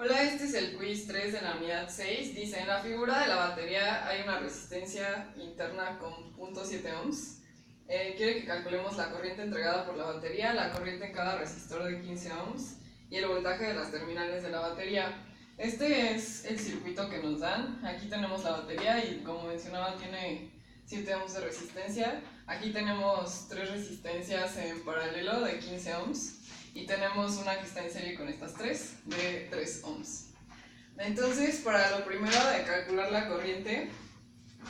Hola, este es el quiz 3 de la unidad 6. Dice, en la figura de la batería hay una resistencia interna con 0.7 ohms. Quiere que calculemos la corriente entregada por la batería, la corriente en cada resistor de 15 ohms y el voltaje de las terminales de la batería. Este es el circuito que nos dan. Aquí tenemos la batería y, como mencionaba, tiene 7 ohms de resistencia. Aquí tenemos 3 resistencias en paralelo de 15 ohms. Y tenemos una que está en serie con estas tres, de 3 ohms. Entonces, para lo primero de calcular la corriente,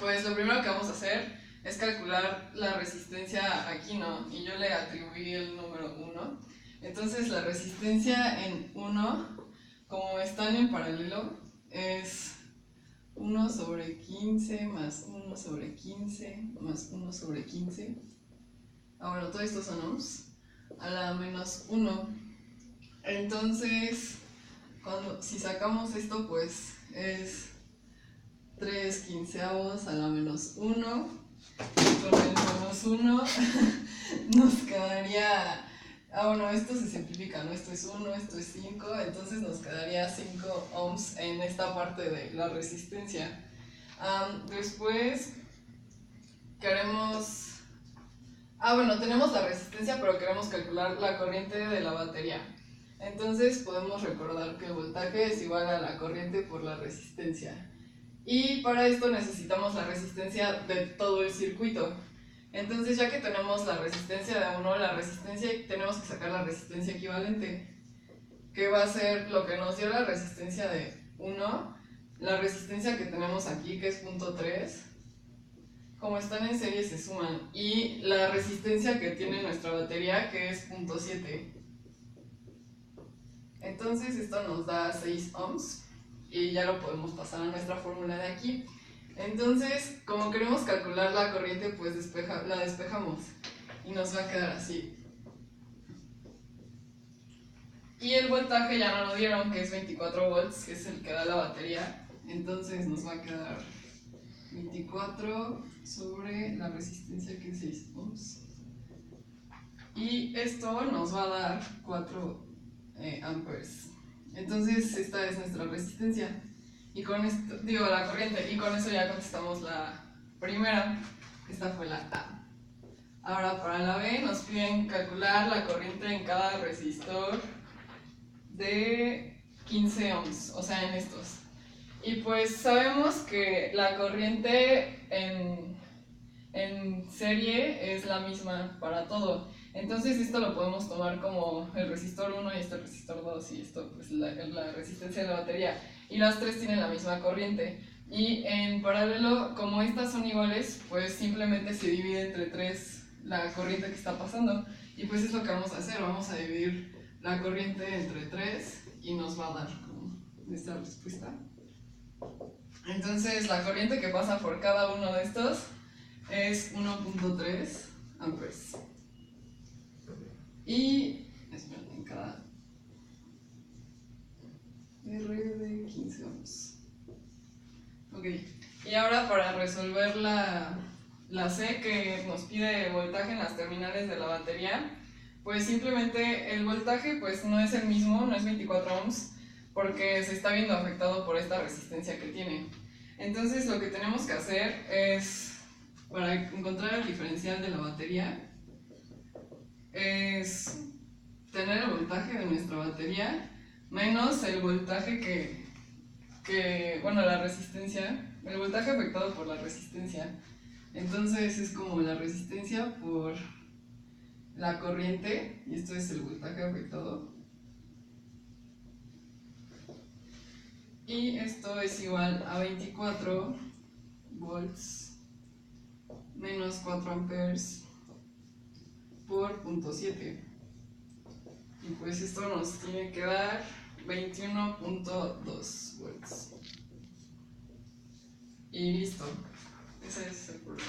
pues lo primero que vamos a hacer es calcular la resistencia aquí, ¿no? Y yo le atribuí el número 1. Entonces, la resistencia en 1, como están en paralelo, es 1 sobre 15 más 1 sobre 15 más 1 sobre 15. Bueno, todo esto son ohms. A la menos 1. Entonces, si sacamos esto, pues es 3 quinceavos a la menos 1. Con el menos 1 nos quedaría... bueno, esto se simplifica, ¿no? Esto es 1, esto es 5, entonces nos quedaría 5 ohms en esta parte de la resistencia. Después queremos... bueno, tenemos la resistencia, pero queremos calcular la corriente de la batería. Entonces podemos recordar que el voltaje es igual a la corriente por la resistencia. Y para esto necesitamos la resistencia de todo el circuito. Entonces, ya que tenemos la resistencia de 1, tenemos que sacar la resistencia equivalente, que va a ser lo que nos dio la resistencia de 1, la resistencia que tenemos aquí, que es 0.3. Como están en serie se suman, y la resistencia que tiene nuestra batería, que es 0.7. Entonces esto nos da 6 ohms y ya lo podemos pasar a nuestra fórmula de aquí. Entonces, como queremos calcular la corriente, pues la despejamos y nos va a quedar así. Y el voltaje ya no lo dieron, que es 24 volts, que es el que da la batería. Entonces nos va a quedar 24 sobre la resistencia, que es 6 ohms. Y esto nos va a dar 4 amperes. Entonces esta es nuestra resistencia. Y con esto, la corriente. Y con eso ya contestamos la primera. Esta fue la A. Ahora para la B nos piden calcular la corriente en cada resistor de 15 ohms, o sea, en estos. Y pues sabemos que la corriente en serie es la misma para todo. Entonces esto lo podemos tomar como el resistor 1 y este el resistor 2 y esto pues la resistencia de la batería. Y las tres tienen la misma corriente. Y en paralelo, como estas son iguales, pues simplemente se divide entre 3 la corriente que está pasando. Y pues es lo que vamos a hacer, vamos a dividir la corriente entre 3 y nos va a dar como esta respuesta. Entonces la corriente que pasa por cada uno de estos es 1.3 amperes. Y en cada R de 15 ohms. Ok, y ahora para resolver la C, que nos pide voltaje en las terminales de la batería, pues simplemente el voltaje pues no es el mismo, no es 24 ohms, porque se está viendo afectado por esta resistencia que tiene. Entonces lo que tenemos que hacer es, para encontrar el diferencial de la batería, es tener el voltaje de nuestra batería menos el voltaje la resistencia, el voltaje afectado por la resistencia. Entonces es como la resistencia por la corriente, y esto es el voltaje afectado. Y esto es igual a 24 volts menos 4 amperes por 0.7. Y pues esto nos tiene que dar 21.2 volts. Y listo. Ese es el problema.